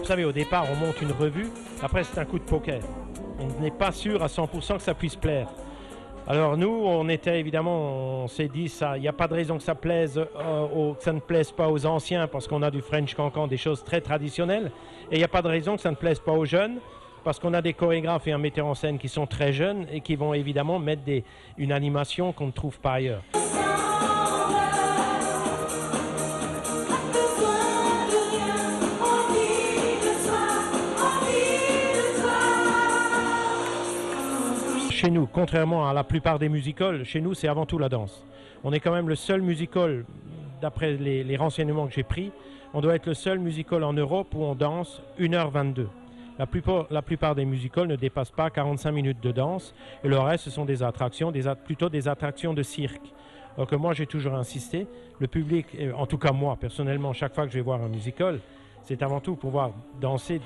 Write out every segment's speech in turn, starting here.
savez, au départ, on monte une revue, après c'est un coup de poker. On n'est pas sûr à 100% que ça puisse plaire. Alors nous, on était évidemment, on s'est dit, il n'y a pas de raison que ça plaise, que ça ne plaise pas aux anciens, parce qu'on a du French Cancan, des choses très traditionnelles, et il n'y a pas de raison que ça ne plaise pas aux jeunes, parce qu'on a des chorégraphes et un metteur en scène qui sont très jeunes et qui vont évidemment mettre une animation qu'on ne trouve pas ailleurs. Chez nous, contrairement à la plupart des musicals, chez nous c'est avant tout la danse. On est quand même le seul musical, d'après les renseignements que j'ai pris, on doit être le seul musical en Europe où on danse 1h22. La plupart des musicals ne dépassent pas 45 minutes de danse et le reste ce sont des attractions, plutôt des attractions de cirque. Alors que moi j'ai toujours insisté, le public, en tout cas moi personnellement, chaque fois que je vais voir un musical, c'est avant tout pour voir danser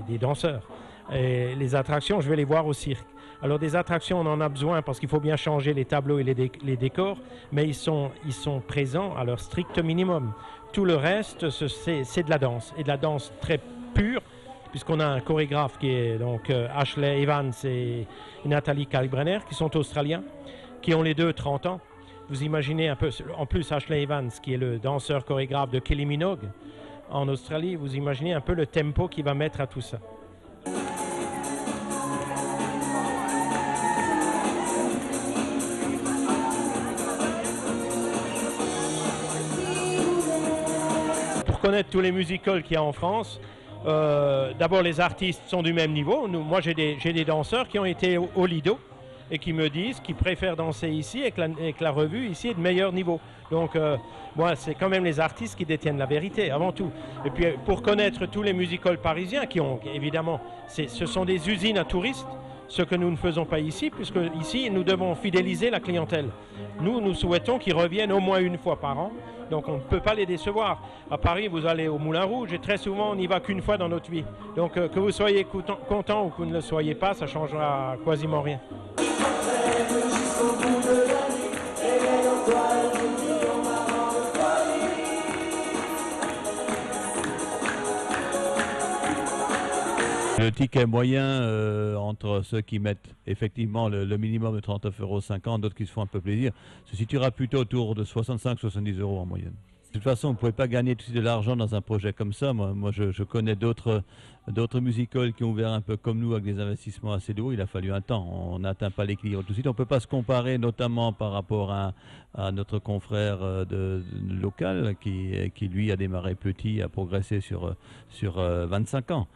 des danseurs. Et les attractions, je vais les voir au cirque. Alors des attractions, on en a besoin parce qu'il faut bien changer les tableaux et les décors, mais ils sont présents à leur strict minimum. Tout le reste, c'est de la danse, et de la danse très pure, puisqu'on a un chorégraphe qui est donc Ashley Evans et Nathalie Kalkbrenner, qui sont australiens, qui ont les deux 30 ans. Vous imaginez un peu, en plus Ashley Evans, qui est le danseur chorégraphe de Kylie Minogue en Australie, vous imaginez un peu le tempo qu'il va mettre à tout ça. Pour connaître tous les musicals qu'il y a en France, d'abord les artistes sont du même niveau. Moi j'ai des danseurs qui ont été au Lido et qui me disent qu'ils préfèrent danser ici et que la revue ici est de meilleur niveau. Donc moi c'est quand même les artistes qui détiennent la vérité avant tout. Et puis pour connaître tous les musicals parisiens qui ont évidemment, ce sont des usines à touristes, ce que nous ne faisons pas ici, puisque ici nous devons fidéliser la clientèle. Nous souhaitons qu'ils reviennent au moins une fois par an. Donc on ne peut pas les décevoir. À Paris, vous allez au Moulin Rouge et très souvent on n'y va qu'une fois dans notre vie. Donc que vous soyez content ou que vous ne le soyez pas, ça changera quasiment rien. Le ticket moyen entre ceux qui mettent effectivement le minimum de 39,50 €, d'autres qui se font un peu plaisir, se situera plutôt autour de 65-70 € en moyenne. De toute façon, vous ne pouvez pas gagner tout de suite de l'argent dans un projet comme ça. Moi je connais d'autres musicals qui ont ouvert un peu comme nous avec des investissements assez lourds. Il a fallu un temps. On n'atteint pas l'équilibre tout de suite. On ne peut pas se comparer notamment par rapport à notre confrère local qui lui a démarré petit, a progressé sur 25 ans.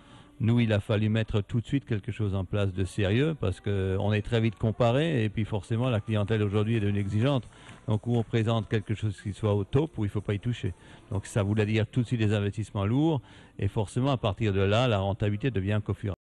Nous, il a fallu mettre tout de suite quelque chose en place de sérieux parce qu'on est très vite comparé et puis forcément la clientèle aujourd'hui est devenue exigeante. Donc où on présente quelque chose qui soit au top, où il ne faut pas y toucher. Donc ça voulait dire tout de suite des investissements lourds et forcément à partir de là, la rentabilité devient qu'au fur et à mesure.